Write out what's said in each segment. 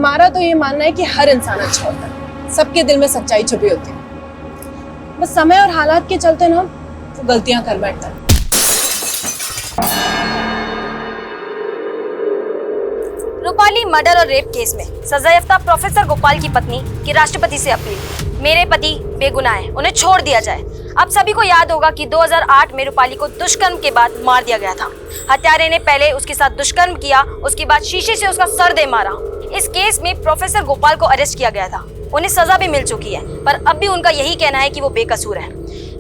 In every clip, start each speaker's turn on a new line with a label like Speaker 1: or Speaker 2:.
Speaker 1: हमारा तो ये मानना है कि हर इंसान अच्छा होता है, सबके दिल में सच्चाई छुपी होती है। बस समय और हालात के चलते ना वो गलतियां कर बैठता है।
Speaker 2: रूपाली मर्डर और रेप केस में सजायाफ्ता प्रोफेसर गोपाल की पत्नी की राष्ट्रपति से अपील, मेरे पति बेगुनाह हैं, उन्हें छोड़ दिया जाए। अब सभी को याद होगा कि 2008 में रूपाली को दुष्कर्म के बाद मार दिया गया था। हत्यारे ने पहले उसके साथ दुष्कर्म किया, उसके बाद शीशे से उसका सर दे मारा। इस केस में प्रोफेसर गोपाल को अरेस्ट किया गया था, उन्हें सजा भी मिल चुकी है, पर अब भी उनका यही कहना है कि वो बेकसूर है।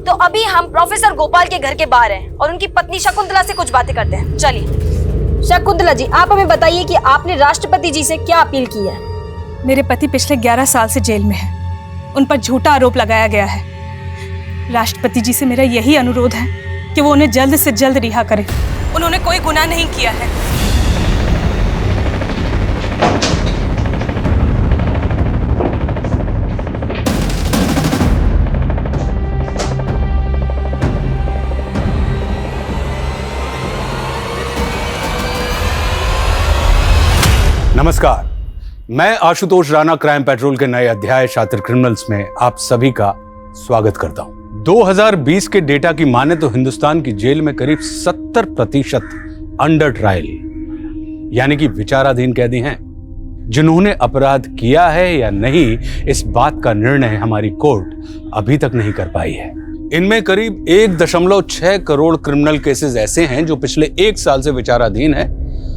Speaker 2: तो अभी हम प्रोफेसर गोपाल के घर के बाहर हैं और उनकी पत्नी शकुंतला से कुछ बातें करते हैं। चलिए शकुंतला जी, आप हमें बताइए कि आपने राष्ट्रपति जी से क्या अपील की है।
Speaker 3: मेरे पति पिछले 11 साल से जेल में है, उन पर झूठा आरोप लगाया गया है। राष्ट्रपति जी से मेरा यही अनुरोध है कि वो उन्हें जल्द से जल्द रिहा करें। उन्होंने कोई गुनाह नहीं किया है।
Speaker 4: नमस्कार, मैं आशुतोष राणा क्राइम पेट्रोल के नए अध्याय शातिर क्रिमिनल्स में आप सभी का स्वागत करता हूं। 2020 के डेटा की माने तो हिंदुस्तान की जेल में करीब 70% अंडर ट्रायल यानी कि विचाराधीन कैदी हैं। जिन्होंने अपराध किया है या नहीं, इस बात का निर्णय हमारी कोर्ट अभी तक नहीं कर पाई है। इनमें करीब 1.6 करोड़ क्रिमिनल केसेस ऐसे हैं जो पिछले 1 साल से विचाराधीन है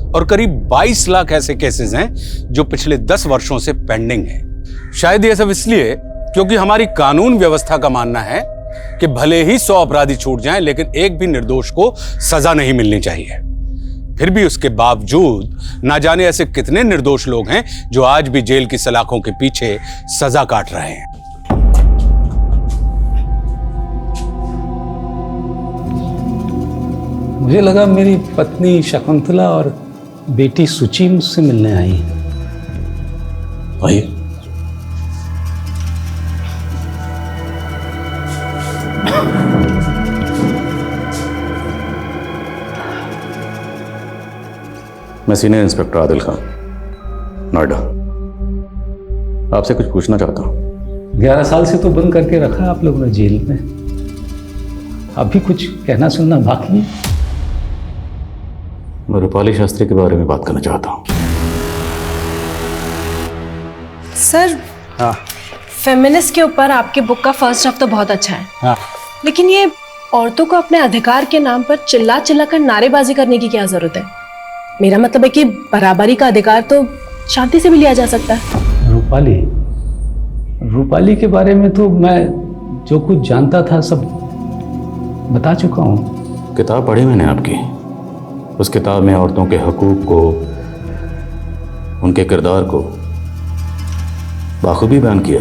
Speaker 4: और करीब 22 लाख ऐसे केसेस हैं जो पिछले 10 वर्षों से पेंडिंग हैं। शायद ये सब इसलिए क्योंकि हमारी कानून व्यवस्था का मानना है कि भले ही 100 अपराधी छूट जाएं, लेकिन एक भी निर्दोष को सजा नहीं मिलनी चाहिए। फिर भी उसके बावजूद ना जाने ऐसे कितने निर्दोष लोग हैं जो आज भी जेल की सलाखों के पीछे सजा काट रहे हैं।
Speaker 5: मुझे लगा मेरी पत्नी शकुंतला और बेटी सुचि मुझसे मिलने आई है।
Speaker 6: मैं सीनियर इंस्पेक्टर आदिल खान, नोएडा। आपसे कुछ पूछना चाहता हूं।
Speaker 5: 11 साल से तो बंद करके रखा आप लोगों ने जेल में, अभी कुछ कहना सुनना बाकी है?
Speaker 6: मैं रूपाली शास्त्री के बारे में बात करना चाहता हूं।
Speaker 1: सर, फेमिनिस्ट के ऊपर आपके बुक का फर्स्ट ड्राफ्ट तो बहुत अच्छा है, लेकिन ये औरतों को अपने अधिकार के नाम पर चिल्ला चिल्ला कर नारेबाजी करने की क्या जरूरत है? मेरा मतलब है कि बराबरी का अधिकार तो शांति से भी लिया जा सकता है।
Speaker 5: रूपाली के बारे में तो मैं जो कुछ जानता था सब बता चुका हूं।
Speaker 6: किताब पढ़ी मैंने आपकी। उस किताब में औरतों के हकूक को, उनके किरदार को बाखूबी बयान किया।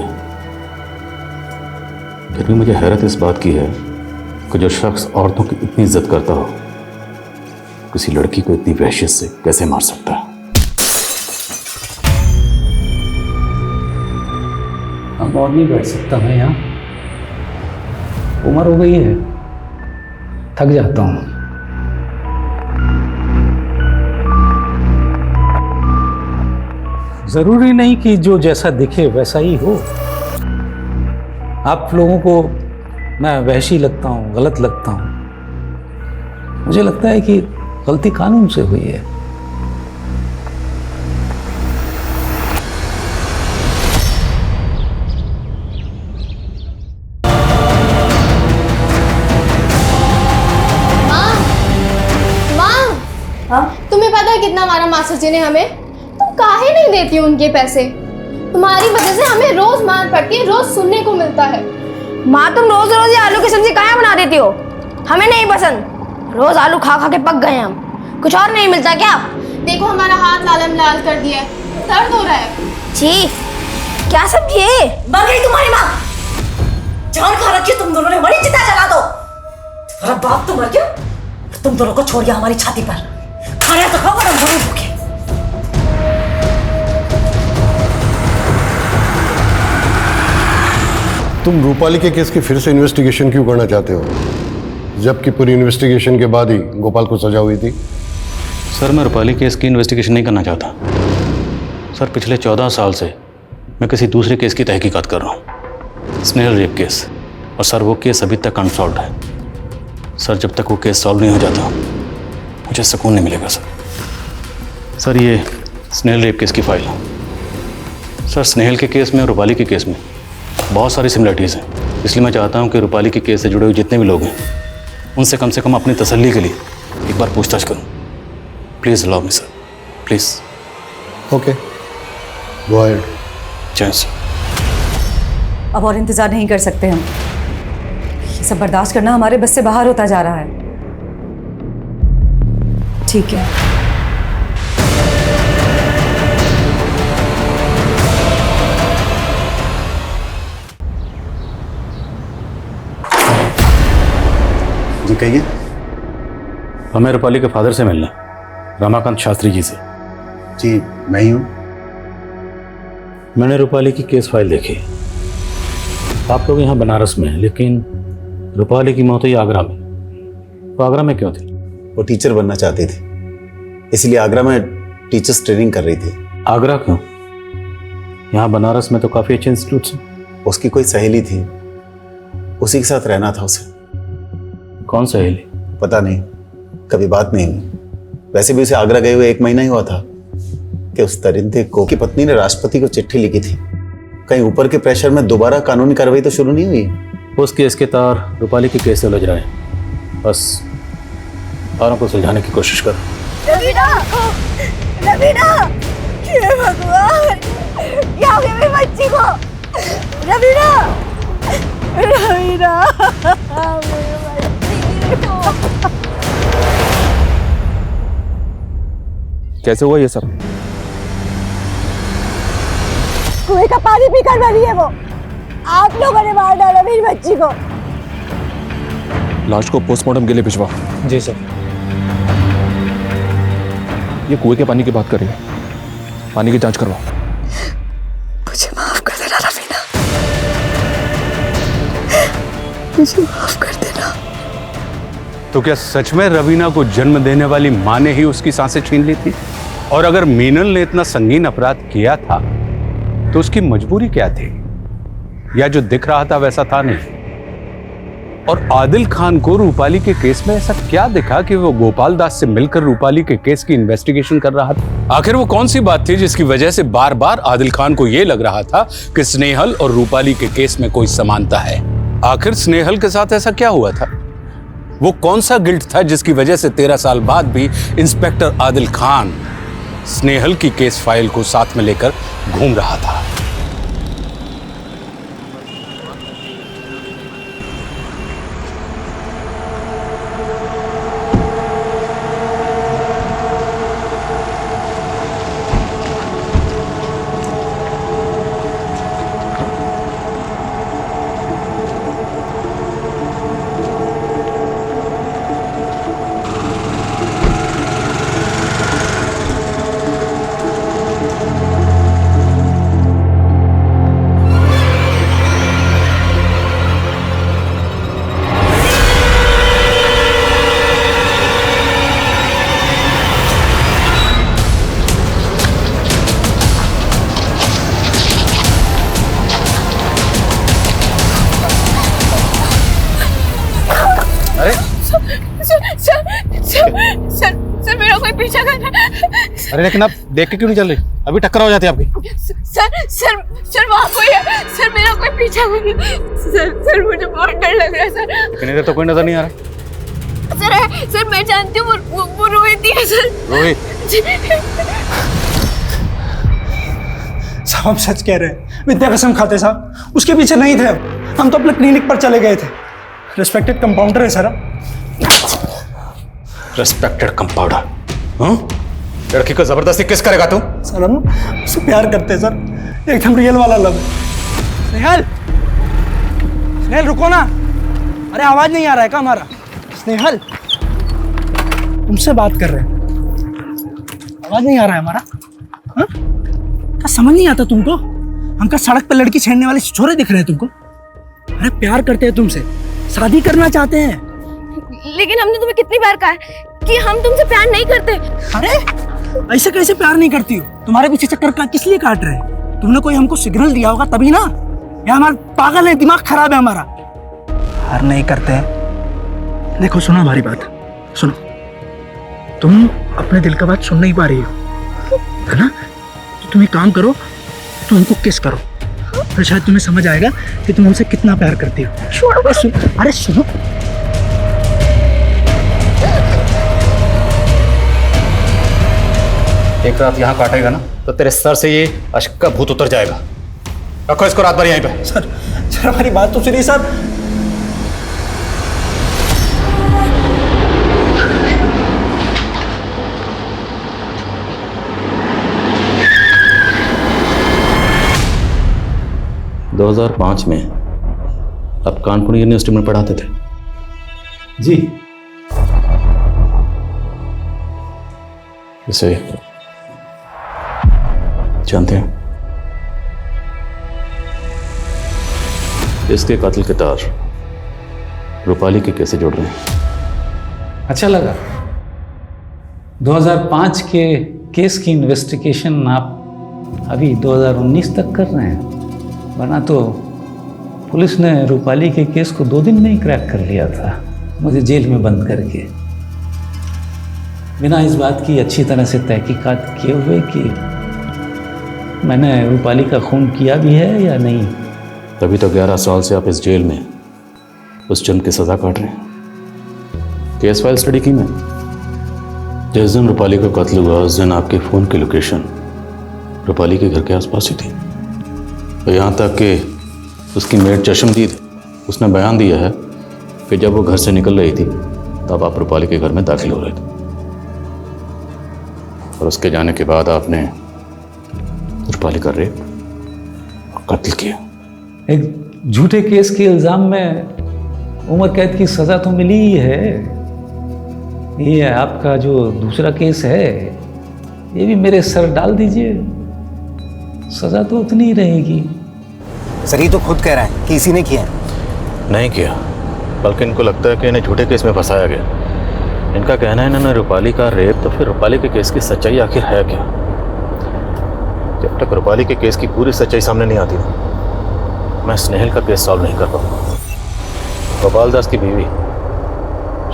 Speaker 6: फिर भी मुझे हैरत इस बात की है कि जो शख्स औरतों की इतनी इज्जत करता हो, किसी लड़की को इतनी वहशत से कैसे मार सकता है?
Speaker 5: अब और नहीं बैठ सकता मैं यहाँ, उम्र हो गई है, थक जाता हूँ। जरूरी नहीं कि जो जैसा दिखे वैसा ही हो। आप लोगों को मैं वहशी लगता हूँ, गलत लगता हूँ। मुझे लगता है कि गलती कानून से हुई है।
Speaker 7: तुम्हें पता है कितना मारा मास्टर जी ने हमें? तुम काहे नहीं देती हो उनके पैसे? तुम्हारी वजह से हमें रोज मार पड़ती है, रोज सुनने को मिलता है।
Speaker 2: माँ, तुम रोज रोज ये आलू की सब्जी कहाँ बना देती हो? हमें नहीं पसंद। रोज आलू खा खा के पक गए हम, कुछ और नहीं मिलता क्या?
Speaker 7: देखो हमारा हाथ लाल लाल कर दिया है, दर्द हो रहा है।
Speaker 2: छी, क्या सब्जी है?
Speaker 8: मर गई तुम्हारी माँ। जान खा रखी तुम दोनों ने, बड़ी चिता जला दो। तुम्हारा बाप तो मर गया, तुम दोनों को छोड़ दिया हमारी छाती पर। खाना तो खाओ, हम दोनों भूखे।
Speaker 9: तुम रूपाली के केस की फिर से इन्वेस्टिगेशन क्यों करना चाहते हो, जबकि पूरी इन्वेस्टिगेशन के बाद ही गोपाल को सजा हुई थी?
Speaker 6: सर, मैं रूपाली केस की इन्वेस्टिगेशन नहीं करना चाहता। सर पिछले 14 साल से मैं किसी दूसरे केस की तहकीकात कर रहा हूँ, स्नेहल रेप केस। और सर वो केस अभी तक अनसॉल्व्ड है। सर जब तक वो केस सॉल्व नहीं हो जाता मुझे सुकून नहीं मिलेगा सर। ये स्नेहल रेप केस की फाइल है। सर स्नेहल के केस में और रूपाली के केस में बहुत सारी सिमिलरिटीज़ हैं, इसलिए मैं चाहता हूँ कि रूपाली के केस से जुड़े हुए जितने भी लोग हैं उनसे कम से कम अपनी तसल्ली के लिए एक बार पूछताछ करूँ। Please allow me sir, please.
Speaker 9: Okay, go ahead.
Speaker 6: जय सर।
Speaker 8: अब और इंतजार नहीं कर सकते हम। ये सब बर्दाश्त करना हमारे बस से बाहर होता जा रहा है। ठीक है।
Speaker 6: जी कहिए। हमें रूपाली के फादर से मिलना, रमाकांत शास्त्री जी से।
Speaker 10: जी मैं ही हूँ।
Speaker 6: मैंने रूपाली की केस फाइल देखी। आप लोग यहाँ बनारस में हैं, लेकिन रूपाली की मौत हुई आगरा में। वो आगरा में क्यों थी?
Speaker 10: वो टीचर बनना चाहती थी, इसलिए आगरा में टीचर्स ट्रेनिंग कर रही थी।
Speaker 6: आगरा क्यों? यहाँ बनारस में तो काफ़ी अच्छे इंस्टीट्यूट्स हैं।
Speaker 10: उसकी कोई सहेली थी, उसी के साथ रहना था उसे।
Speaker 6: कौन सहेली?
Speaker 10: पता नहीं, कभी बात नहीं हुई। वैसे भी उसे आगरा गए हुए 1 महीना ही हुआ था कि उस दरिंदे को की पत्नी ने राष्ट्रपति को चिट्ठी लिखी थी। कहीं ऊपर के प्रेशर में दोबारा कानूनी कार्रवाई तो शुरू नहीं हुई।
Speaker 6: उस केस के तार रूपाली के केस से उलझ रहे हैं। बस तारों को सुलझाने की कोशिश करो।
Speaker 8: रवीना, रवीना, हे भगवान, क्या हो गया मेरी बच्ची को? रवीना, रवीना, मेरी बच्ची को।
Speaker 11: कैसे हुआ ये सब?
Speaker 8: कुएं का पानी पीकर मरी है वो। आप लोगों ने मार डाला मेरी बच्ची को।
Speaker 11: लाश को पोस्टमार्टम के लिए भिजवाओ।
Speaker 5: जी सर।
Speaker 11: ये कुएं के पानी की बात कर रही है, पानी की जांच करवाओ।
Speaker 8: मुझे माफ कर देना रवीना, मुझे माफ कर देना।
Speaker 4: तो क्या सच में रवीना को जन्म देने वाली मां ने ही उसकी सांसें छीन ली थी? और अगर मीनल ने इतना संगीन अपराध किया था तो उसकी मजबूरी क्या थी? या जो दिख रहा था वैसा था नहीं? और आदिल खान को रूपाली के केस में ऐसा क्या दिखा कि वो गोपाल दास से मिलकर रूपाली के केस की इन्वेस्टिगेशन कर रहा था? आखिर वो कौन सी बात थी जिसकी वजह से बार बार आदिल खान को यह लग रहा था कि स्नेहल और रूपाली के केस में कोई समानता है? आखिर स्नेहल के साथ ऐसा क्या हुआ था? वो कौन सा गिल्ट था जिसकी वजह से 13 साल बाद भी इंस्पेक्टर आदिल खान स्नेहल की केस फाइल को साथ में लेकर घूम रहा था?
Speaker 3: सर मेरा कोई पीछा कर रहा है।
Speaker 10: अरे लेकिन आप देख के क्यों नहीं चल रही? अभी टक्कर हो जाती है आपकी।
Speaker 3: सर वहाँ कोई है। सर मेरा कोई पीछा कर रहा है। सर मुझे बहुत डर लग रहा है सर।
Speaker 10: लेकिन इधर तो कोई नजर नहीं आ रहा।
Speaker 3: सर मैं जानती हूँ वो रोहित ही है सर।
Speaker 10: रोहित?
Speaker 12: साहब हम सच कह रहे हैं, विद्या कसम खाते साहब, उसके पीछे नहीं थे। हम तो अपने क्लिनिक पर चले गए थे। रिस्पेक्टेड कंपाउंडर है सर।
Speaker 6: Respected compounder? लड़की को जबरदस्ती किस करेगा तू?
Speaker 12: सर हम उससे प्यार करते हैं सर, एकदम रियल वाला लव। स्नेहल, स्नेहल रुको ना। अरे आवाज नहीं आ रहा है क्या हमारा? स्नेहल तुमसे बात कर रहे हैं, आवाज नहीं आ रहा है हमारा? हाँ? क्या समझ नहीं आता तुमको? हम क्या सड़क पर लड़की छेड़ने वाले छोरे दिख रहे हैं तुमको? अरे प्यार करते हैं तुमसे, शादी करना चाहते हैं।
Speaker 1: लेकिन हमने तुम्हें कितनी बार कहा है कि हम तुमसे प्यार नहीं करते।
Speaker 12: अरे ऐसे कैसे प्यार नहीं करती हो? तुम्हारे पीछे चक्कर का किस लिए काट रहे हैं? तुमने कोई हमको सिग्नल दिया होगा तभी ना, या हमारा पागल है, दिमाग खराब है हमारा। प्यार नहीं करते हैं। देखो सुनो हमारी बात, सुनो, तुम अपने दिल का बात सुन नहीं पा रही हो, है ना? तो तुम एक काम करो, तुम हमको किस करो, तो शायद तुम्हें समझ आएगा कि तुम हमसे कितना प्यार करती हो। अरे सुनो,
Speaker 6: एक रात यहाँ काटेगा ना तो तेरे सर से ये अश्क का भूत उतर जाएगा। रखो इसको रात भर यहीं पे।
Speaker 12: सर हमारी बात तो सुनिए सर।
Speaker 6: – 2005 में आप कानपुर यूनिवर्सिटी में पढ़ाते थे?
Speaker 5: जी।
Speaker 6: इसे जानते हैं? इसके कातिल के तार रूपाली के कैसे जोड़ रहे हैं?
Speaker 5: अच्छा लगा। 2005 के केस की इन्वेस्टिगेशन आप अभी 2019 तक कर रहे हैं, वरना तो पुलिस ने रूपाली के केस को 2 दिन में ही क्रैक कर लिया था, मुझे जेल में बंद करके, बिना इस बात की अच्छी तरह से तहकीकात किए हुए कि मैंने रूपाली का खून किया भी है या नहीं।
Speaker 6: तभी तो 11 साल से आप इस जेल में उस जुर्म की सजा काट रहे हैं। केस फाइल स्टडी की मैं। जिस दिन रूपाली का कत्ल हुआ उस दिन आपके फ़ोन की लोकेशन रूपाली के घर के आसपास ही थी, तो यहाँ तक कि उसकी मेड चशमदीद उसने बयान दिया है कि जब वो घर से निकल रही थी तब आप रूपाली के घर में दाखिल हो रहे थे, और उसके जाने के बाद आपने रूपाली का रेप और कत्ल किया।
Speaker 5: एक झूठे केस के इल्ज़ाम में उम्र कैद की सज़ा तो मिली ही है। ये आपका जो दूसरा केस है ये भी मेरे सर डाल दीजिए, सज़ा तो उतनी ही रहेगी।
Speaker 12: सर ये तो खुद कह रहा है कि इसी ने किया है।
Speaker 6: नहीं किया, बल्कि इनको लगता है कि इन्हें झूठे केस में फंसाया गया। इनका कहना है इन्होंने रूपाली का रेप, तो फिर रूपाली के केस की सच्चाई आखिर है क्या? जब तक रूपाली के केस की पूरी सच्चाई सामने नहीं आती मैं स्नेहल का केस सॉल्व नहीं कर पाऊंगा। गोपाल दास की बीवी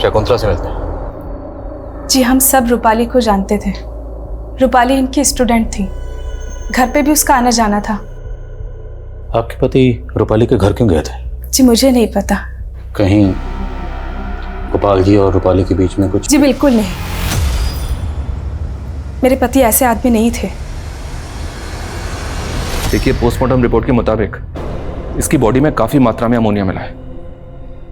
Speaker 6: शकुंतला से मिलते हैं।
Speaker 3: जी हम सब रूपाली को जानते थे। रूपाली इनकी स्टूडेंट थी, घर पे भी उसका आना जाना था।
Speaker 6: आपके पति रूपाली के घर क्यों गए थे?
Speaker 3: जी मुझे नहीं पता।
Speaker 6: कहीं गोपाल जी और रूपाली के बीच में कुछ?
Speaker 3: जी बिल्कुल नहीं, मेरे पति ऐसे आदमी नहीं थे।
Speaker 11: देखिए, पोस्टमार्टम रिपोर्ट के मुताबिक इसकी बॉडी में काफी मात्रा में अमोनिया मिला है,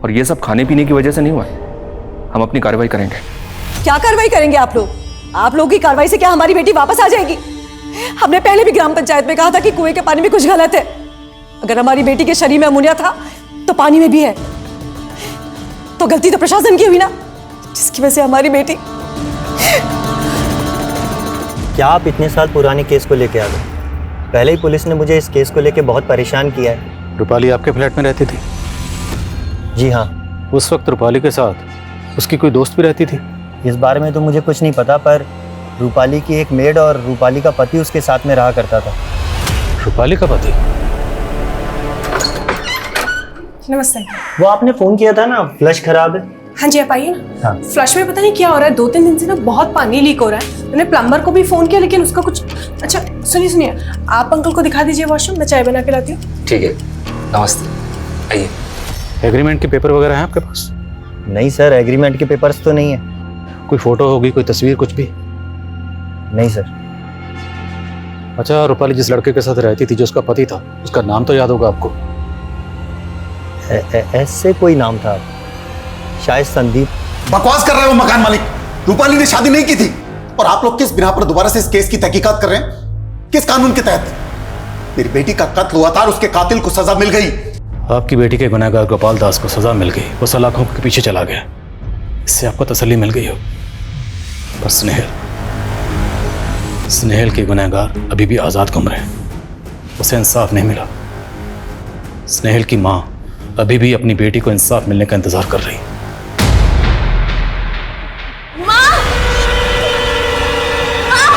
Speaker 11: और ये सब खाने पीने की वजह से नहीं हुआ है। हम अपनी कार्रवाई करेंगे।
Speaker 8: क्या कार्रवाई करेंगे आप लोग? आप लोगों की कार्रवाई से क्या हमारी बेटी वापस आ जाएगी? हमने पहले भी ग्राम पंचायत में कहा था कि कुएं के पानी में कुछ गलत है। अगर हमारी बेटी के शरीर में अमोनिया था तो पानी में भी है, तो गलती तो प्रशासन की हुई ना, जिसकी वजह से हमारी बेटी।
Speaker 13: क्या आप इतने साल पुराने केस को लेके आ गए? पहले ही पुलिस ने मुझे इस केस को लेके बहुत परेशान किया है।
Speaker 6: रूपाली आपके फ्लैट में रहती थी?
Speaker 13: जी हाँ।
Speaker 6: उस वक्त रूपाली के साथ उसकी कोई दोस्त भी रहती थी?
Speaker 13: इस बारे में तो मुझे कुछ नहीं पता, पर रूपाली की एक मेड और रूपाली का पति उसके साथ में रहा करता था।
Speaker 6: रूपाली का पति?
Speaker 3: नमस्ते।
Speaker 13: वो आपने फोन किया था ना, फ्लश खराब है।
Speaker 3: हाँ जी आप आइए ना।
Speaker 13: हाँ।
Speaker 3: फ्लश में पता नहीं क्या हो रहा है, 2-3 दिन से ना बहुत पानी लीक हो रहा है। मैंने प्लम्बर को भी फोन किया लेकिन उसका कुछ। अच्छा सुनिए, आप अंकल को दिखा दीजिए वॉशरूम, मैं चाय बना के लाती हूँ।
Speaker 5: ठीक है, नमस्ते, आइए।
Speaker 6: एग्रीमेंट के पेपर वगैरह हैं आपके पास?
Speaker 13: नहीं सर, एग्रीमेंट के पेपर्स तो नहीं है।
Speaker 6: कोई फोटो होगी, कोई तस्वीर, कुछ भी?
Speaker 13: नहीं सर।
Speaker 6: अच्छा, रूपाली जिस लड़के के साथ रहती थी जो उसका पति था, उसका नाम तो याद होगा आपको?
Speaker 13: ऐसे कोई नाम था, शायद संदीप।
Speaker 10: बकवास कर रहे हो मकान मालिक। रूपाली ने शादी नहीं की थी, और आप लोग किस बिना पर दोबारा से इस केस की तहकीकात कर रहे हैं? किस कानून के तहत? मेरी बेटी का कत्ल हुआ था और उसके कातिल को सजा मिल गई।
Speaker 6: आपकी बेटी के गुनहगार गोपाल दास को सजा मिल गई, वो सलाखों के पीछे चला गया, इससे आपको तसल्ली मिल गई हो। पर स्नेहल के गुनहगार अभी भी आजाद घूम रहे हैं, उसे इंसाफ नहीं मिला। स्नेहल की मां अभी भी अपनी बेटी को इंसाफ मिलने का इंतजार कर रही है।
Speaker 7: माँ! माँ!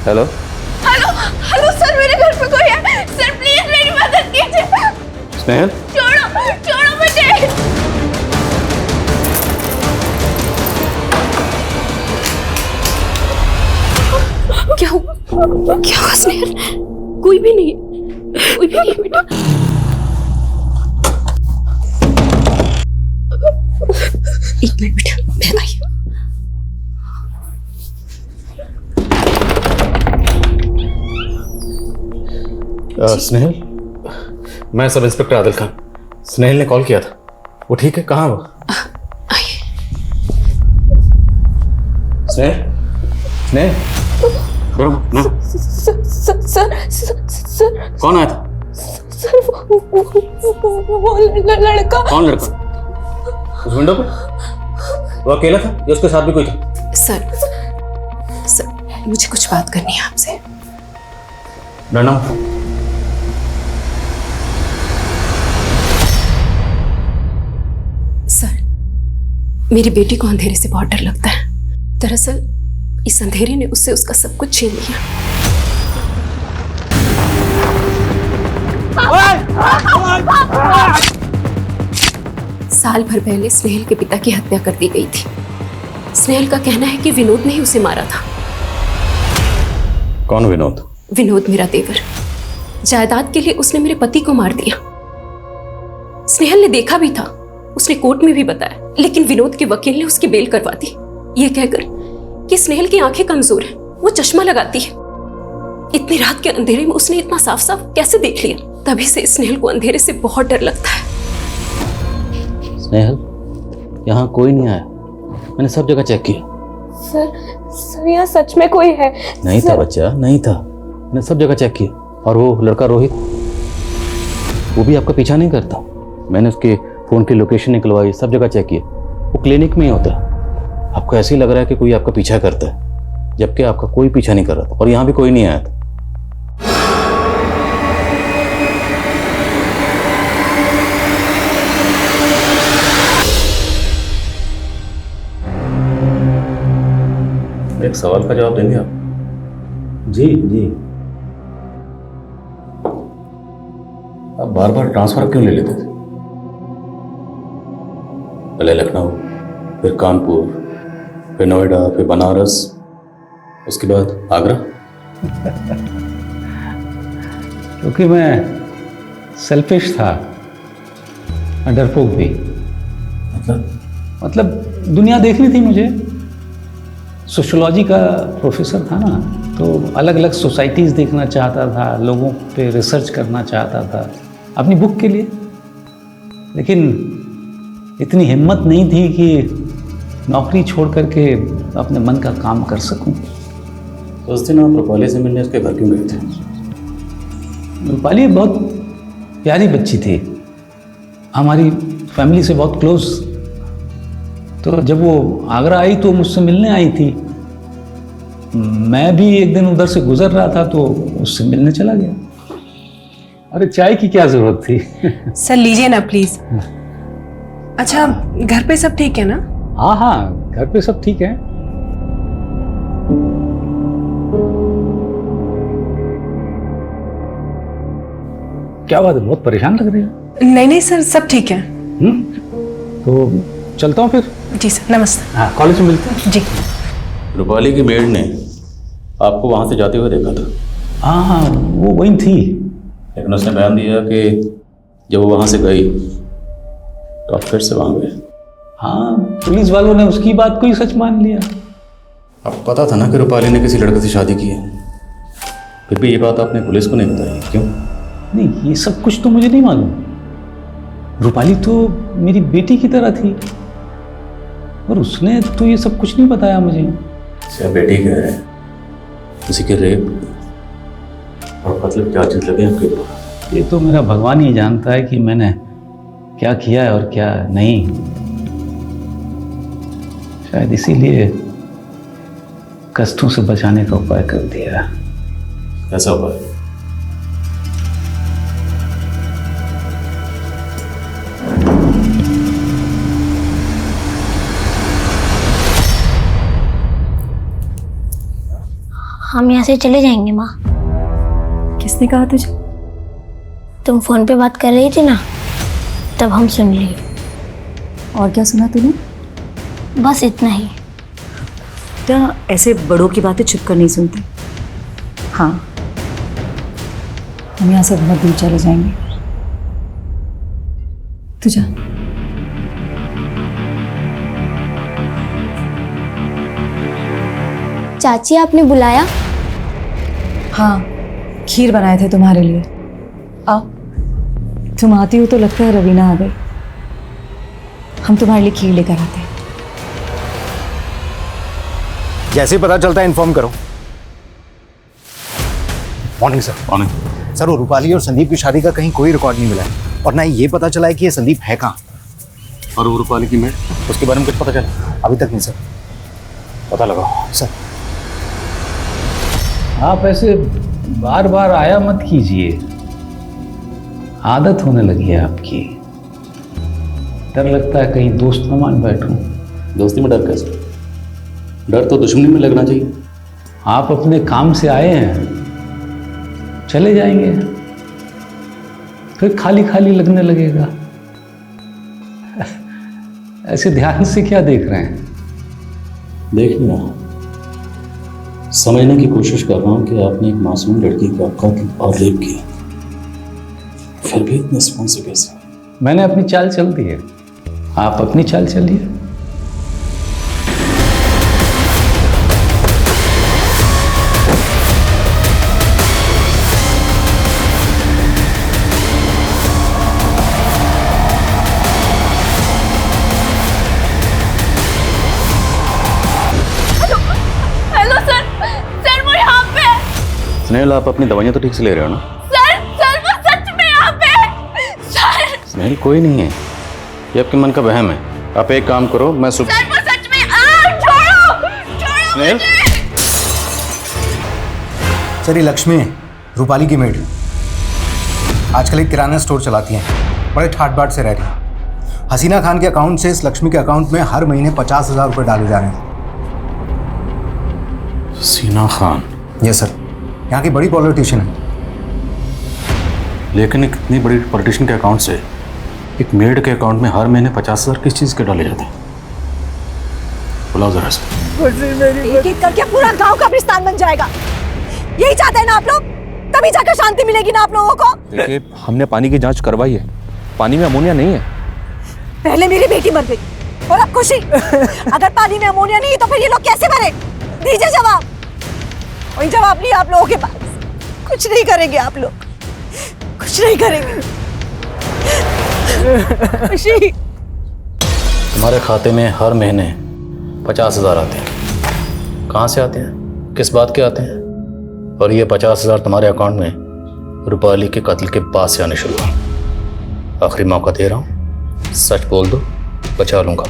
Speaker 11: हेलो
Speaker 7: हेलो हेलो सर, मेरे घर पे कोई है सर, प्लीज मेरी मदद कीजिए।
Speaker 6: स्नेहल,
Speaker 7: छोड़ो छोड़ो मुझे।
Speaker 1: क्या हुआ स्नेहल? कोई भी नहीं है, कोई भी नहीं है बेटा। एक मिनट बेटा, मैं आई।
Speaker 6: स्नेहल, मैं सब इंस्पेक्टर आदिल खान। स्नेहल ने कॉल किया था, वो ठीक है? कहाँ वो? स्नेहल, स्नेहल,
Speaker 7: सर
Speaker 6: कौन आया था?
Speaker 7: सर वो लड़का।
Speaker 6: कौन लड़का? उस विंडो पे वो अकेला था या उसके साथ भी कोई था?
Speaker 1: सर मुझे कुछ बात करनी है आपसे।
Speaker 6: डरना।
Speaker 1: सर, मेरी बेटी को अंधेरे से बहुत डर लगता है। दरअसल इस अंधेरे ने उससे उसका सब कुछ छीन लिया। साल भर पहले स्नेहल के पिता की हत्या कर दी गई थी। स्नेहल का कहना है कि विनोद ने ही उसे मारा था।
Speaker 6: कौन विनोद?
Speaker 1: विनोद मेरा देवर। जायदाद के लिए उसने मेरे पति को मार दिया। स्नेहल ने देखा भी था, उसने कोर्ट में भी बताया, लेकिन विनोद के वकील ने उसकी बेल करवा दी, ये कहकर कि स्नेहल की आंखें कमजोर हैं, वो चश्मा लगाती है। इतनी रात के अंधेरे में उसने इतना साफ साफ कैसे देख लिया? तभी से स्नेहल को अंधेरे से बहुत डर लगता है।
Speaker 6: स्नेहल, यहाँ कोई नहीं आया, मैंने सब जगह चेक किया।
Speaker 7: सर यहाँ सच में कोई है?
Speaker 6: नहीं था बच्चा, नहीं था, मैंने सब जगह चेक किया। और वो लड़का रोहित, वो भी आपका पीछा नहीं करता। मैंने उसके फोन की लोकेशन निकलवाई, सब जगह चेक किया, वो क्लिनिक में ही होता है। आपको ऐसे ही लग रहा है कि कोई आपका पीछा करता है, जबकि आपका कोई पीछा नहीं कर रहा था और यहाँ भी कोई नहीं आया था। एक सवाल का जवाब देंगे आप?
Speaker 5: जी जी।
Speaker 6: आप बार बार ट्रांसफर क्यों ले लेते थे? पहले लखनऊ, फिर कानपुर, फिर नोएडा, फिर बनारस, उसके बाद आगरा।
Speaker 5: क्योंकि मैं सेल्फिश था, डरपोक भी। मतलब दुनिया देखनी थी मुझे। सोशियोलॉजी का प्रोफेसर था ना, तो अलग अलग सोसाइटीज़ देखना चाहता था, लोगों पे रिसर्च करना चाहता था अपनी बुक के लिए। लेकिन इतनी हिम्मत नहीं थी कि नौकरी छोड़ करके अपने मन का काम कर सकूं।
Speaker 6: तो उस दिन आप रूपाली से मिलने उसके घर क्यों गए थे?
Speaker 5: रूपाली बहुत प्यारी बच्ची थी, हमारी फैमिली से बहुत क्लोज। तो जब वो आगरा आई तो मुझसे मिलने आई थी। मैं भी एक दिन उधर से गुजर रहा था तो उससे मिलने चला गया। अरे चाय की क्या जरूरत थी?
Speaker 3: सर लीजिए ना प्लीज। अच्छा, घर पे सब ठीक है ना?
Speaker 5: हाँ हाँ, घर पे सब ठीक है। क्या बात है, बहुत परेशान लग रही है।
Speaker 3: नहीं नहीं सर, सब ठीक है।
Speaker 5: तो चलता हूँ फिर।
Speaker 3: जी सर, नमस्ते।
Speaker 5: हाँ, कॉलेज में मिलते हैं।
Speaker 3: जी।
Speaker 6: रूपाली की मेड ने आपको वहां से जाते हुए देखा था?
Speaker 5: हाँ हाँ, वो वही थी।
Speaker 6: लेकिन उसने बयान दिया कि जब वो वहां से गई तो आप फिर से वहां गए।
Speaker 5: हाँ, पुलिस वालों ने उसकी बात को ही सच मान लिया।
Speaker 6: आपको पता था ना कि रूपाली ने किसी लड़के से शादी की है, फिर भी ये बात आपने पुलिस को नहीं बताई, क्यों?
Speaker 5: नहीं, ये सब कुछ तो मुझे नहीं मालूम। रूपाली तो मेरी बेटी की तरह थी और उसने तो ये सब कुछ नहीं बताया मुझे।
Speaker 6: क्या बेटी कह रहे हैं? किसी के रेप और मतलब क्या चीज लगे आपके ऊपर?
Speaker 5: ये तो मेरा भगवान ही जानता है कि मैंने क्या किया है और क्या नहीं। शायद इसीलिए कष्टों से बचाने का उपाय कर दिया।
Speaker 6: कैसा उपाय?
Speaker 14: हम यहाँ से चले जाएंगे माँ।
Speaker 15: किसने कहा तुझे?
Speaker 14: तुम फोन पे बात कर रही थी ना, तब हम सुन लिए।
Speaker 15: और क्या सुना तूने?
Speaker 14: बस इतना ही।
Speaker 15: बेटा ऐसे बड़ों की बातें छुप कर नहीं सुनते। हाँ, हम यहाँ से बहुत दूर चले जाएंगे। तू जा।
Speaker 7: चाची आपने बुलाया?
Speaker 15: हाँ, खीर बनाए थे तुम्हारे लिए। आओ, तुम आती हो तो लगता है रवीना आ गई। हम तुम्हारे लिए खीर लेकर आते हैं।
Speaker 16: जैसे ही पता चलता है इन्फॉर्म करो।
Speaker 4: Morning sir.
Speaker 16: Morning sir. वो रूपाली और संदीप की शादी का कहीं कोई रिकॉर्ड नहीं मिला है और ना ही ये पता चला है कि ये संदीप है कहाँ।
Speaker 6: और वो रूपाली की मेड, उसके बारे में कुछ पता चला?
Speaker 16: अभी तक नहीं सर।
Speaker 6: पता लगाओ
Speaker 16: सर।
Speaker 5: आप ऐसे बार बार आया मत कीजिए, आदत होने लगी है आपकी। डर लगता है कहीं दोस्त न मान बैठूं।
Speaker 6: दोस्ती में डर कैसे? डर तो दुश्मनी में लगना चाहिए।
Speaker 5: आप अपने काम से आए हैं, चले जाएंगे फिर खाली खाली लगने लगेगा। ऐसे ध्यान से क्या देख रहे हैं?
Speaker 6: देख नहीं रहा, समझने की कोशिश कर रहा हूं कि आपने एक मासूम लड़की का कत्ल और रेप किया, फिर भी इतने सुकून से कैसे?
Speaker 5: मैंने अपनी चाल चल दी है, आप अपनी चाल चलिए।
Speaker 6: स्नेहल, आप अपनी दवाइयाँ तो ठीक से ले रहे हो ना?
Speaker 14: सर वो सच में यहाँ पे। सर
Speaker 6: स्नेहल, कोई नहीं है, ये आपके मन का वहम है। आप एक काम करो, मैं
Speaker 14: सर वो सच में। छोड़ो
Speaker 6: स्नेहल।
Speaker 16: सर ये लक्ष्मी है, रूपाली की मेड। आजकल एक किराना स्टोर चलाती हैं, बड़े ठाट बाट से रह रही हैं। हसीना खान के अकाउंट से इस लक्ष्मी के अकाउंट में हर महीने 50,000 रुपये डाले जा रहे हैं।
Speaker 6: हसीना खान?
Speaker 16: यस सर, यहाँ की बड़ी पॉलिटिशियन है।
Speaker 6: लेकिन एक इतनी बड़ी पॉलिटिशियन के अकाउंट से एक मेड के अकाउंट में हर महीने 50,000 किस चीज़ के डाले जाते हैं? बुलाओ जरा से।
Speaker 8: एक एक करके पूरा गांव कब्रिस्तान बन जाएगा। यही चाहते हैं ना आप लोग? तभी जाकर शांति मिलेगी ना आप लोगों को?
Speaker 11: देखिए, हमने पानी की जांच करवाई है, पानी में अमोनिया नहीं है।
Speaker 8: पहले मेरी बेटी मर गई और अब खुशी। अगर पानी में अमोनिया नहीं तो फिर ये लोग कैसे मरे? दीजिए जवाब। वही जवाब नहीं आप लोगों के पास। कुछ नहीं करेंगे आप लोग, कुछ नहीं करेंगे। खुशी,
Speaker 6: तुम्हारे खाते में हर महीने 50,000 आते हैं। कहाँ से आते हैं, किस बात के आते हैं? और ये 50,000 तुम्हारे अकाउंट में रूपाली के कत्ल के बाद से आने शुरू हुए। आखिरी मौका दे रहा हूँ, सच बोल दो, बचा लूंगा।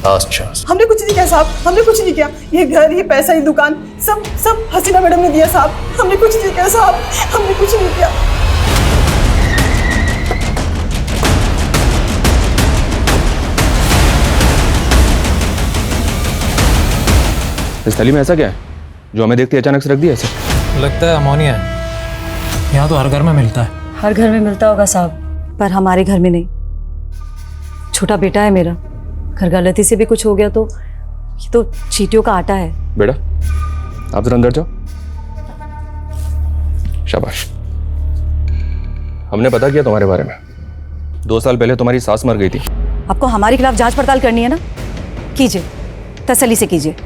Speaker 6: Last chance.
Speaker 8: हमने कुछ नहीं किया साहब, हमने कुछ नहीं किया। ये घर, ये पैसा, ये दुकान, सब हसीना मैडम ने दिया साहब। हमने कुछ नहीं किया साहब, हमने कुछ नहीं किया।
Speaker 11: इस थैली में ऐसा क्या है जो हमें देखते अचानक से रख दिया ऐसे?
Speaker 12: लगता है अमोनिया है। यहाँ तो हर घर में मिलता है।
Speaker 15: हर घर में मिलता होगा साहब, पर हमारे घर में नहीं। छोटा बेटा है मेरा, घर गलती से भी कुछ हो गया तो ये तो चींटियों का आटा है।
Speaker 11: बेटा आप जरा अंदर जाओ। शाबाश। हमने पता किया तुम्हारे बारे में। 2 साल पहले तुम्हारी सास मर गई थी।
Speaker 15: आपको हमारे खिलाफ जांच पड़ताल करनी है ना, कीजिए, तसल्ली से कीजिए।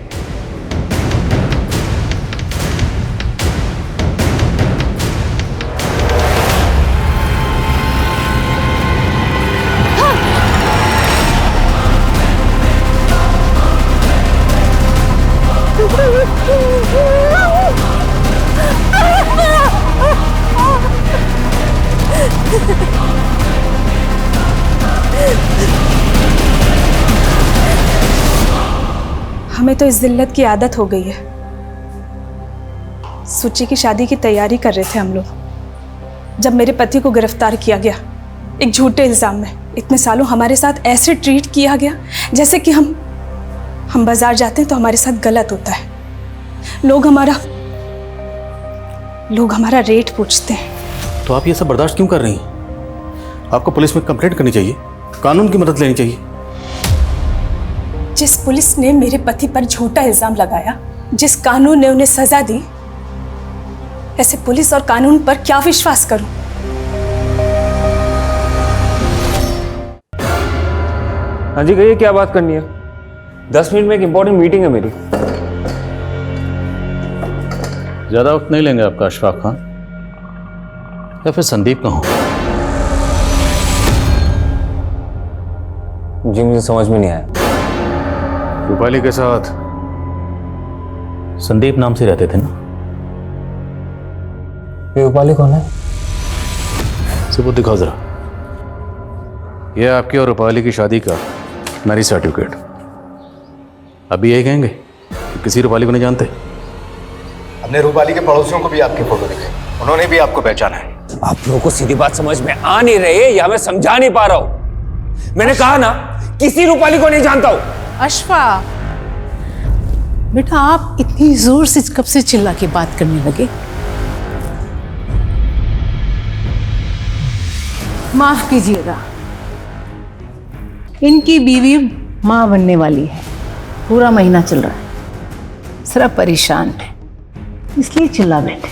Speaker 3: हमें तो इस जिल्लत की आदत हो गई है। सुची की शादी की तैयारी कर रहे थे हम लोग जब मेरे पति को गिरफ्तार किया गया एक झूठे इल्जाम में। इतने सालों हमारे साथ ऐसे ट्रीट किया गया जैसे कि हम बाजार जाते हैं तो हमारे साथ गलत होता है। लोग हमारा लोग हमारा रेट पूछते हैं।
Speaker 6: तो आप ये सब बर्दाश्त क्यों कर रही हैं? आपको पुलिस में कंप्लेंट करनी चाहिए, कानून की मदद लेनी चाहिए।
Speaker 3: जिस पुलिस ने मेरे पति पर झूठा इल्जाम लगाया, जिस कानून ने उन्हें सजा दी, ऐसे पुलिस और कानून पर क्या विश्वास करूं?
Speaker 11: हाँ जी कहिए, क्या बात करनी है? 10 मिनट में एक इंपॉर्टेंट मीटिंग है मेरी।
Speaker 6: ज्यादा वक्त नहीं लेंगे आपका अशफाक खान, या फिर संदीप कहूं?
Speaker 11: जी मुझे समझ में नहीं आया।
Speaker 6: रूपाली के साथ संदीप नाम से रहते थे ना?
Speaker 11: ये रूपाली कौन है?
Speaker 6: सबूत दिखाओ जरा। यह आपकी और रूपाली की शादी का मैरिज सर्टिफिकेट। अभी यही कहेंगे कि किसी रूपाली को नहीं जानते?
Speaker 16: हमने रूपाली के पड़ोसियों को भी आपकी फोटो दिखाई, उन्होंने भी आपको पहचाना है।
Speaker 17: आप लोगों को सीधी बात समझ में आ नहीं रही है या मैं समझा नहीं पा रहा हूं? मैंने कहा ना किसी रूपाली को नहीं जानता हूं।
Speaker 18: अशफा बेटा, आप इतनी जोर से कब से चिल्ला के बात करने लगे? माफ कीजिएगा, इनकी बीवी मां बनने वाली है, पूरा महीना चल रहा है, सिर्फ परेशान है इसलिए चिल्ला बैठे।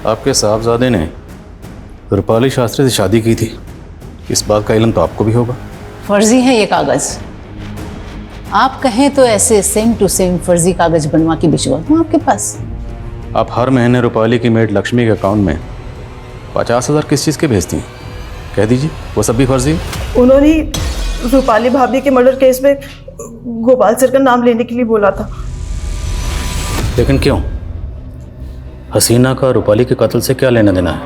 Speaker 6: आपके साहबजादे ने रूपाली शास्त्री से शादी की थी, इस बात का इल्म तो आपको भी होगा।
Speaker 18: फर्जी है ये कागज, आप कहें तो ऐसे सेम टू सेम फर्जी कागज बनवा के भिजवा दूं आपके पास।
Speaker 6: आप हर महीने रूपाली की मेड लक्ष्मी के अकाउंट में 50,000 किस चीज़ के भेजती हैं? कह दीजिए, वो सब भी फर्जी है।
Speaker 19: उन्होंने रूपाली भाभी के मर्डर केस में गोपाल सर का नाम लेने के लिए बोला था।
Speaker 6: लेकिन क्यों? हसीना का रूपाली के कत्ल से क्या लेना देना है?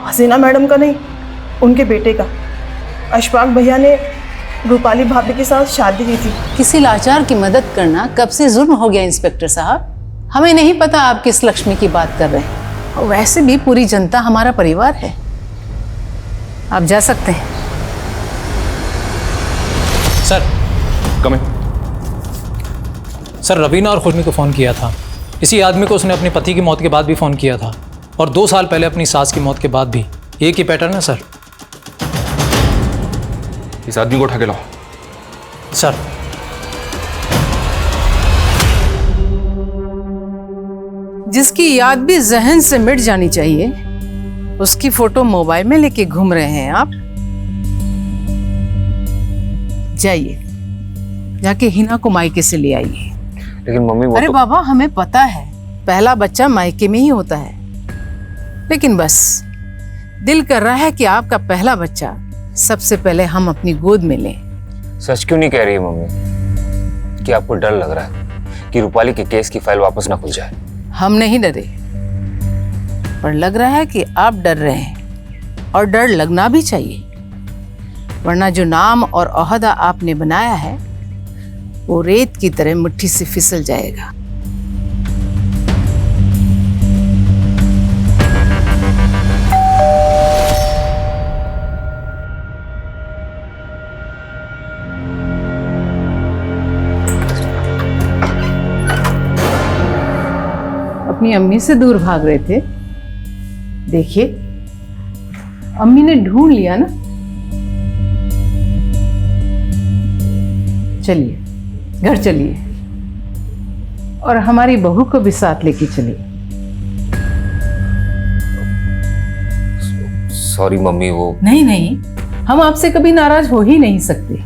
Speaker 19: हसीना मैडम का नहीं, उनके बेटे का। अशफाक भैया ने रूपाली भाभी के साथ शादी की थी।
Speaker 18: किसी लाचार की मदद करना कब से जुर्म हो गया इंस्पेक्टर साहब? हमें नहीं पता आप किस लक्ष्मी की बात कर रहे हैं, और वैसे भी पूरी जनता हमारा परिवार है। आप जा सकते हैं।
Speaker 20: सर कम इन। सर रवीना और खुर्मी को फ़ोन किया था। इसी आदमी को उसने अपने पति की मौत के बाद भी फ़ोन किया था, और 2 साल पहले अपनी सास की मौत के बाद भी। एक ही पैटर्न है सर।
Speaker 11: इस आदमी को उठा के लाओ।
Speaker 20: सर
Speaker 18: जिसकी याद भी जहन से मिट जानी चाहिए, उसकी फोटो मोबाइल में लेके घूम रहे हैं आप। जाइए, जाके हिना को मायके से ले आइए।
Speaker 11: लेकिन मम्मी वो
Speaker 18: अरे
Speaker 11: तो...
Speaker 18: बाबा, हमें पता है पहला बच्चा मायके में ही होता है, लेकिन बस दिल कर रहा है कि आपका पहला बच्चा सबसे पहले हम अपनी गोद में लें।
Speaker 11: सच क्यों नहीं कह रही है मम्मी कि आपको डर लग रहा है कि रूपाली के केस की फाइल वापस ना खुल जाए?
Speaker 18: हम नहीं डरे, पर लग रहा है कि आप डर रहे हैं, और डर लगना भी चाहिए, वरना जो नाम और ओहदा आपने बनाया है वो रेत की तरह मुट्ठी से फिसल जाएगा। अपनी अम्मी से दूर भाग रहे थे, देखिए अम्मी ने ढूंढ लिया ना। चलिए घर चलिए, और हमारी बहू को भी साथ लेके चलिए।
Speaker 11: सॉरी मम्मी, वो
Speaker 18: नहीं नहीं, हम आपसे कभी नाराज हो ही नहीं सकते।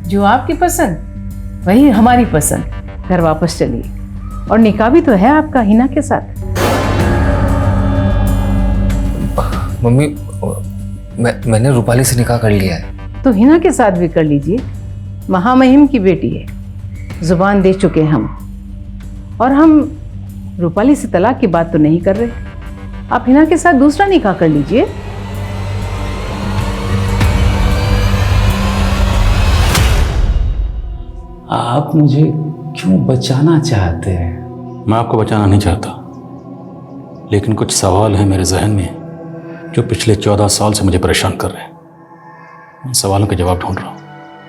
Speaker 18: जो आपकी पसंद वही हमारी पसंद। घर वापस चलिए, और निकाह भी तो है आपका हिना के साथ।
Speaker 11: मम्मी मैंने रूपाली से निकाह कर लिया है।
Speaker 18: तो हिना के साथ भी कर लीजिए, महामहिम की बेटी है, जुबान दे चुके हम। और हम रूपाली से तलाक की बात तो नहीं कर रहे। आप हिना के साथ दूसरा निकाह कर लीजिए।
Speaker 5: आप मुझे क्यों बचाना चाहते हैं?
Speaker 6: मैं आपको बचाना नहीं चाहता, लेकिन कुछ सवाल हैं मेरे जहन में जो पिछले 14 साल से मुझे परेशान कर रहे हैं। उन सवालों के जवाब ढूंढ रहा हूँ।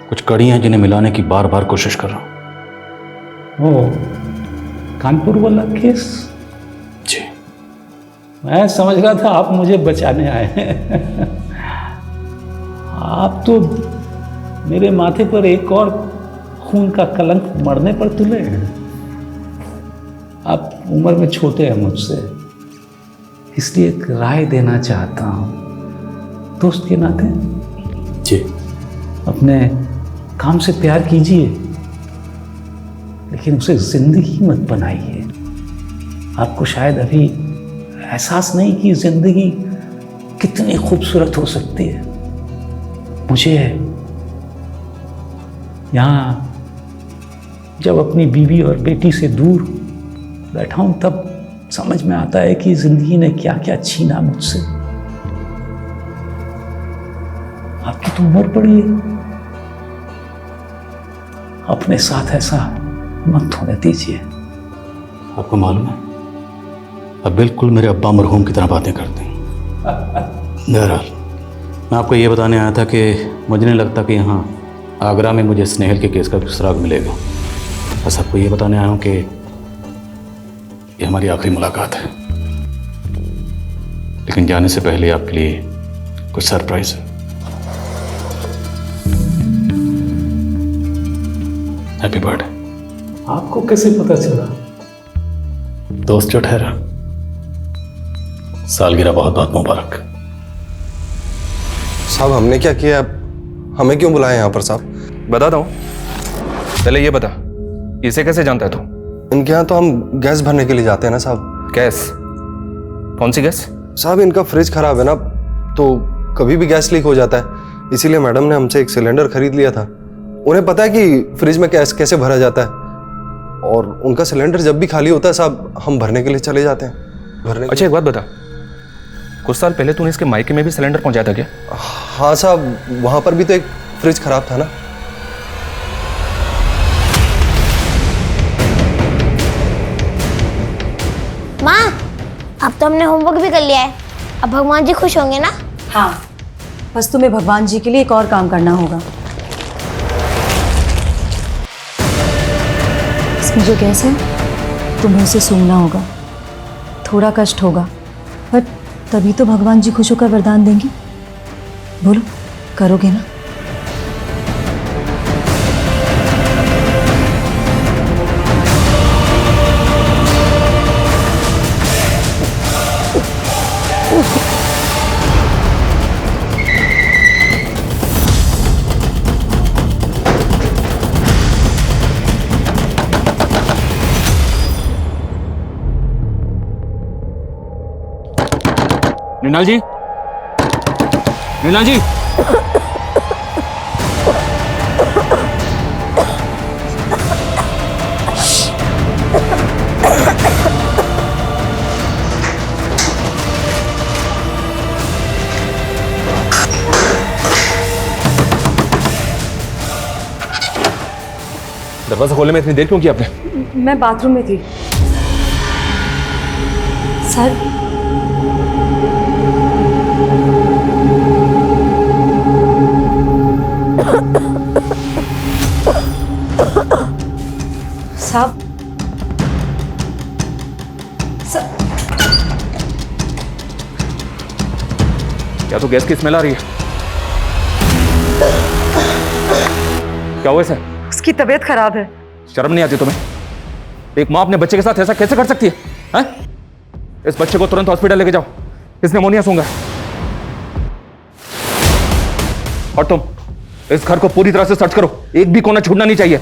Speaker 6: कुछ कड़ियाँ जिन्हें मिलाने की बार बार कोशिश कर रहा हूँ।
Speaker 5: वो कानपुर वाला केस?
Speaker 6: जी,
Speaker 5: मैं समझ रहा था आप मुझे बचाने आए हैं। आप तो मेरे माथे पर एक और खून का कलंक मरने पर तुले हैं। आप उम्र में छोटे हैं मुझसे, इसलिए एक राय देना चाहता हूं दोस्त के नाते।
Speaker 6: जी। अपने
Speaker 5: काम से प्यार कीजिए, लेकिन उसे जिंदगी मत बनाइए। आपको शायद अभी एहसास नहीं कि जिंदगी कितनी खूबसूरत हो सकती है। मुझे यहाँ जब अपनी बीवी और बेटी से दूर बैठा हूं तब समझ में आता है कि जिंदगी ने क्या क्या छीना मुझसे। आपकी तो उम्र बड़ी है, अपने साथ ऐसा मत होने दीजिए।
Speaker 6: आपको मालूम है, अब बिल्कुल मेरे अब्बा मरहूम की तरह बातें करते हैं। बहरहाल मैं आपको ये बताने आया था कि मुझे नहीं लगता कि यहाँ आगरा में मुझे स्नेहल के केस का सुराग मिलेगा। बस आपको ये बताने आया हूँ कि ये हमारी आखिरी मुलाकात है, लेकिन जाने से पहले आपके लिए कुछ सरप्राइज है। Happy birthday.
Speaker 5: आपको कैसे पता चला?
Speaker 6: दोस्त जो ठहरा, सालगिरह बहुत बहुत मुबारक।
Speaker 21: साहब हमने क्या किया, हमें क्यों बुलाया यहाँ पर साहब?
Speaker 11: बताता हूँ, पहले ये बता, इसे कैसे जानता है तू?
Speaker 21: इनके यहाँ तो हम गैस भरने के लिए जाते हैं ना साहब।
Speaker 11: गैस? कौन सी गैस?
Speaker 21: साहब इनका फ्रिज खराब है ना, तो कभी भी गैस लीक हो जाता है, इसीलिए मैडम ने हमसे एक सिलेंडर खरीद लिया था। उन्हें पता है कि फ्रिज में गैस कैसे भरा जाता है, और उनका सिलेंडर जब भी खाली होता है साहब हम भरने के लिए चले जाते हैं भरने।
Speaker 11: अच्छा एक बात बता, कुछ साल पहले तूने इसके मायके में भी सिलेंडर पहुंचाया था क्या?
Speaker 21: हाँ साहब, वहां पर भी तो एक फ्रिज खराब था ना।
Speaker 14: माँ, अब तो हमने होमवर्क भी कर लिया है, अब भगवान जी खुश होंगे ना?
Speaker 15: हाँ, बस तुम्हें भगवान जी के लिए एक और काम करना होगा। इसमें जो गैस है तुम्हें उसे सूंघना होगा, थोड़ा कष्ट होगा, पर तभी तो भगवान जी खुश होकर वरदान देंगे। बोलो, करोगे ना?
Speaker 11: मृणाल जी, मृणाल जी, दरवाजा खोलने में इतनी देर क्यों की आपने?
Speaker 15: मैं बाथरूम में थी सर। साहब,
Speaker 11: क्या तो गैस की स्मेल आ रही है? क्या हुआ इसे?
Speaker 15: उसकी तबीयत खराब है।
Speaker 11: शर्म नहीं आती तुम्हें? एक माँ अपने बच्चे के साथ ऐसा कैसे कर सकती है? हैं? इस बच्चे को तुरंत हॉस्पिटल लेके जाओ, इसने निमोनिया सूंघा है। और तुम इस घर को पूरी तरह से सर्च करो, एक भी कोना छूटना नहीं चाहिए।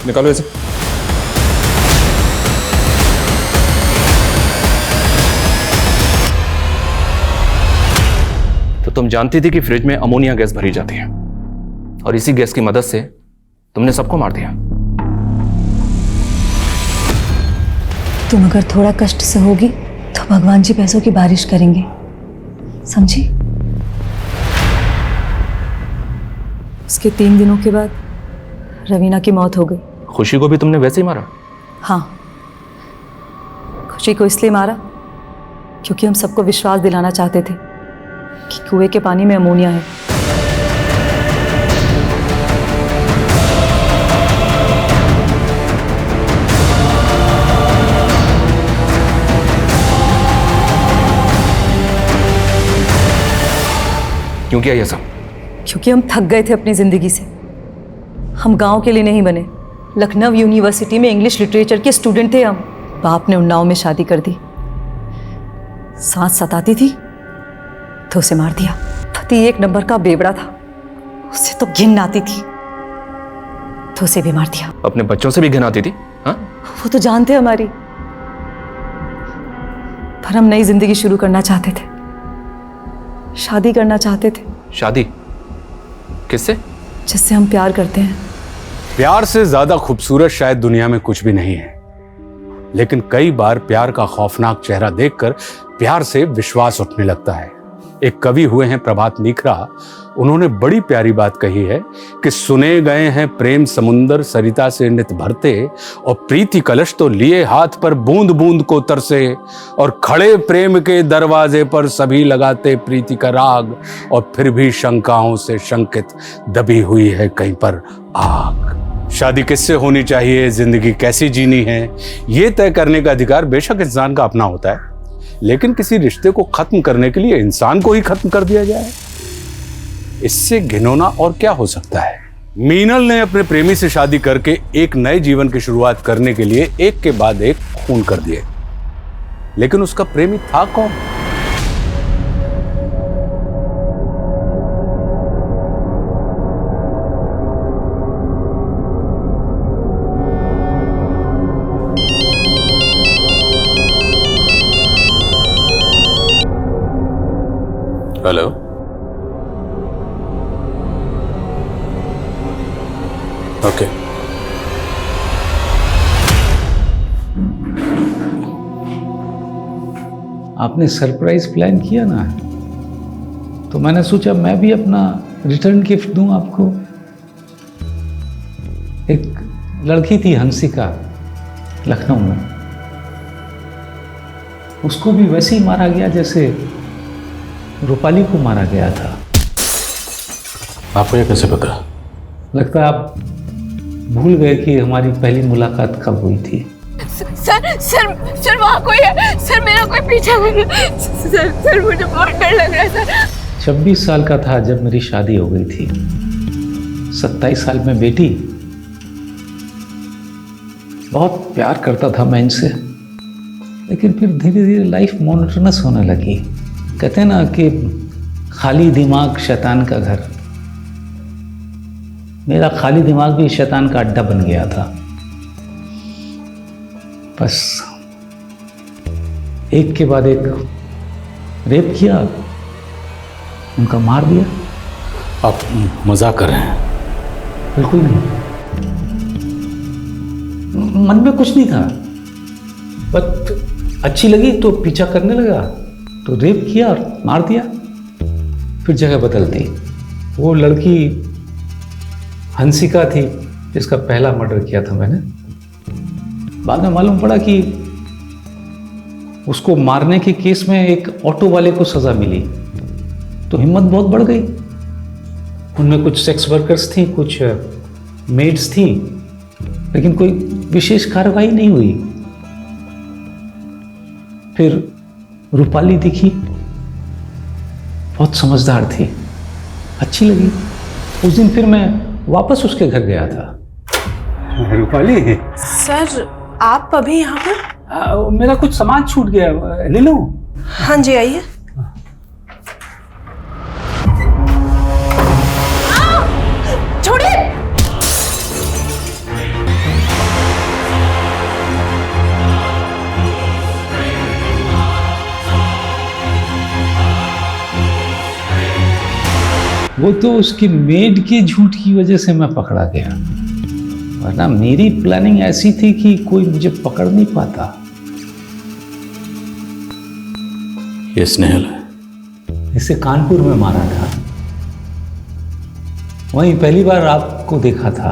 Speaker 11: निकालो इसे। तो तुम जानती थी कि फ्रिज में अमोनिया गैस भरी जाती है, और इसी गैस की मदद से तुमने सबको मार दिया।
Speaker 15: तुम अगर थोड़ा कष्ट सहोगी तो भगवान जी पैसों की बारिश करेंगे, समझी? उसके 3 दिनों के बाद रवीना की मौत हो गई।
Speaker 11: खुशी को भी तुमने वैसे ही मारा?
Speaker 15: हाँ, खुशी को इसलिए मारा क्योंकि हम सबको विश्वास दिलाना चाहते थे कि कुएं के पानी में अमोनिया है।
Speaker 11: क्यों किया ये सब?
Speaker 15: क्योंकि हम थक गए थे अपनी जिंदगी से। हम गांव के लिए नहीं बने, लखनऊ यूनिवर्सिटी में इंग्लिश लिटरेचर के स्टूडेंट थे हम। बाप ने उन्नाव में शादी कर दी। सांस सताती थी तो उसे मार दिया। पति 1 नंबर का बेवड़ा था, उसे तो घिन आती थी तो उसे भी मार दिया।
Speaker 11: अपने बच्चों से भी घिन आती थी? हाँ,
Speaker 15: वो तो जानते हमारी, पर हम नई जिंदगी शुरू करना चाहते थे, शादी करना चाहते थे।
Speaker 11: शादी किससे?
Speaker 15: जिससे हम प्यार करते हैं।
Speaker 4: प्यार से ज्यादा खूबसूरत शायद दुनिया में कुछ भी नहीं है, लेकिन कई बार प्यार का खौफनाक चेहरा देखकर प्यार से विश्वास उठने लगता है। एक कवि हुए हैं प्रभात लीखरा, उन्होंने बड़ी प्यारी बात कही है कि सुने गए हैं प्रेम समुंदर सरिता से नित भरते, और प्रीति कलश तो लिए हाथ पर बूंद बूंद को तरसे, और खड़े प्रेम के दरवाजे पर सभी लगाते प्रीति का राग, और फिर भी शंकाओं से शंकित दबी हुई है कहीं पर आग। शादी किससे होनी चाहिए, जिंदगी कैसी जीनी है, ये तय करने का अधिकार बेशक इंसान का अपना होता है, लेकिन किसी रिश्ते को खत्म करने के लिए इंसान को ही खत्म कर दिया जाए, इससे घिनौना और क्या हो सकता है। मीनल ने अपने प्रेमी से शादी करके एक नए जीवन की शुरुआत करने के लिए एक के बाद एक खून कर दिए, लेकिन उसका प्रेमी था कौन?
Speaker 6: Hello, okay.
Speaker 5: आपने सरप्राइज प्लान किया ना, तो मैंने सोचा मैं भी अपना रिटर्न गिफ्ट दूं आपको। एक लड़की थी हंसिका, लखनऊ में, उसको भी वैसे ही मारा गया जैसे रूपाली को मारा गया था।
Speaker 6: आपको ये कैसे पता?
Speaker 5: लगता है आप भूल गए कि हमारी पहली मुलाकात कब हुई थी।
Speaker 14: सर वहाँ कोई है, सर मेरा कोई पीछा कर रहा है, सर मुझे बहुत डर लग रहा है सर।
Speaker 5: 26 साल का था जब मेरी शादी हो गई थी, 27 साल में बेटी। बहुत प्यार करता था मैं इनसे, लेकिन फिर धीरे धीरे लाइफ मोनोटोनस होने लगी। कहते हैं ना कि खाली दिमाग शैतान का घर। मेरा खाली दिमाग भी शैतान का अड्डा बन गया था। बस एक के बाद एक रेप किया, उनका मार दिया।
Speaker 6: आप मजाक कर रहे हैं?
Speaker 5: बिल्कुल नहीं, मन में कुछ नहीं था, बस अच्छी लगी तो पीछा करने लगा, तो रेप किया और मार दिया। फिर जगह बदल दी। वो लड़की हंसिका थी जिसका पहला मर्डर किया था मैंने। बाद में मालूम पड़ा कि उसको मारने के केस में एक ऑटो वाले को सजा मिली, तो हिम्मत बहुत बढ़ गई। उनमें कुछ सेक्स वर्कर्स थी, कुछ मेड्स थी, लेकिन कोई विशेष कार्रवाई नहीं हुई। फिर रूपाली दिखी, बहुत समझदार थी, अच्छी लगी। उस दिन फिर मैं वापस उसके घर गया था।
Speaker 4: रूपाली,
Speaker 19: सर आप अभी यहाँ पर?
Speaker 5: मेरा कुछ सामान छूट गया, ले लो।
Speaker 19: हाँ जी, आइए। छोड़िए।
Speaker 5: वो तो उसकी मेड के झूठ की वजह से मैं पकड़ा गया, वरना मेरी प्लानिंग ऐसी थी कि कोई मुझे पकड़ नहीं पाता।
Speaker 6: ये स्नेहल है।
Speaker 5: इसे कानपुर में मारा था। वहीं पहली बार आपको देखा था।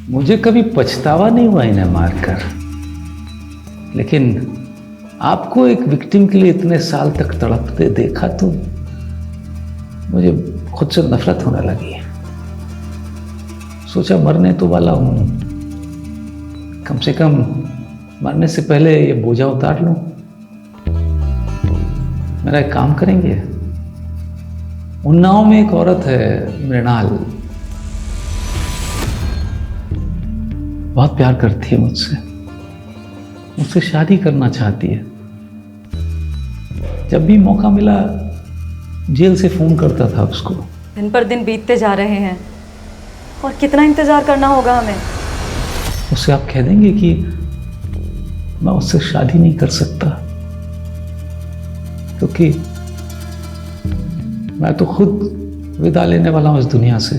Speaker 5: मुझे कभी पछतावा नहीं हुआ इन्हें मारकर, लेकिन आपको एक विक्टिम के लिए इतने साल तक तड़पते देखा तो मुझे खुद से नफरत होने लगी। सोचा मरने तो वाला हूं, कम से कम मरने से पहले ये बोझा उतार लूं। मेरा एक काम करेंगे? उन्नाव में एक औरत है मृणाल, बहुत प्यार करती है मुझसे शादी करना चाहती है। जब भी मौका मिला जेल से फोन करता था उसको।
Speaker 15: दिन पर दिन बीतते जा रहे हैं और कितना इंतजार करना होगा हमें।
Speaker 5: उससे आप कह देंगे कि मैं उससे शादी नहीं कर सकता, क्योंकि मैं तो खुद विदा लेने वाला हूं इस दुनिया से।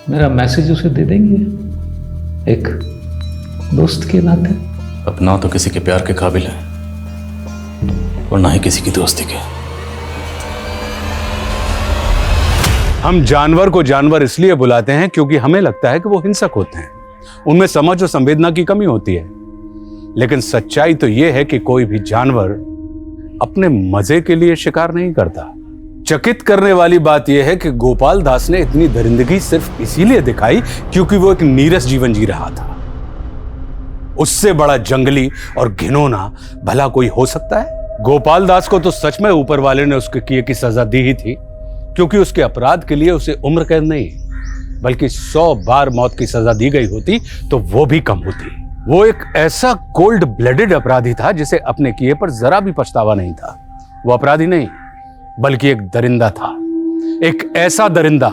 Speaker 5: मेरा मैसेज उसे दे देंगे एक दोस्त के नाते।
Speaker 6: अब ना तो किसी के प्यार के काबिल है और ना ही किसी की दोस्ती के।
Speaker 4: हम जानवर को जानवर इसलिए बुलाते हैं क्योंकि हमें लगता है कि वो हिंसक होते हैं, उनमें समझ और संवेदना की कमी होती है। लेकिन सच्चाई तो यह है कि कोई भी जानवर अपने मजे के लिए शिकार नहीं करता। चकित करने वाली बात यह है कि गोपाल दास ने इतनी दरिंदगी सिर्फ इसीलिए दिखाई क्योंकि वो एक नीरस जीवन जी रहा था। उससे बड़ा जंगली और घिनौना भला कोई हो सकता है? गोपाल दास को तो सच में ऊपर वाले ने उसके किए की सजा दी ही थी, क्योंकि उसके अपराध के लिए उसे उम्र कैद नहीं बल्कि 100 बार मौत की सजा दी गई होती तो वो भी कम होती। वो एक ऐसा कोल्ड ब्लडेड अपराधी था जिसे अपने किए पर जरा भी पछतावा नहीं था। वो अपराधी नहीं बल्कि एक दरिंदा था, एक ऐसा दरिंदा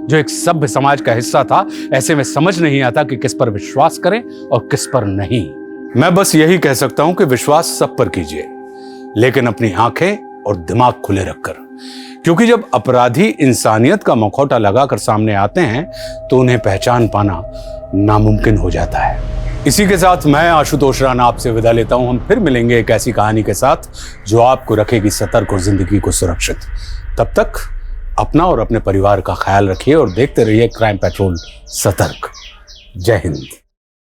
Speaker 4: जो एक सभ्य समाज का हिस्सा था। ऐसे में समझ नहीं आता कि किस पर विश्वास करें और किस पर नहीं। मैं बस यही कह सकता हूं कि विश्वास सब पर कीजिए, लेकिन अपनी आंखें और दिमाग खुले रखकर, क्योंकि जब अपराधी इंसानियत का मुखौटा लगाकर सामने आते हैं तो उन्हें पहचान पाना नामुमकिन हो जाता है। इसी के साथ मैं आशुतोष राणा आपसे विदा लेता हूं। हम फिर मिलेंगे एक ऐसी कहानी के साथ जो आपको रखेगी सतर्क और जिंदगी को सुरक्षित। तब तक अपना और अपने परिवार का ख्याल रखिए और देखते रहिए क्राइम पेट्रोल सतर्क। जय हिंद।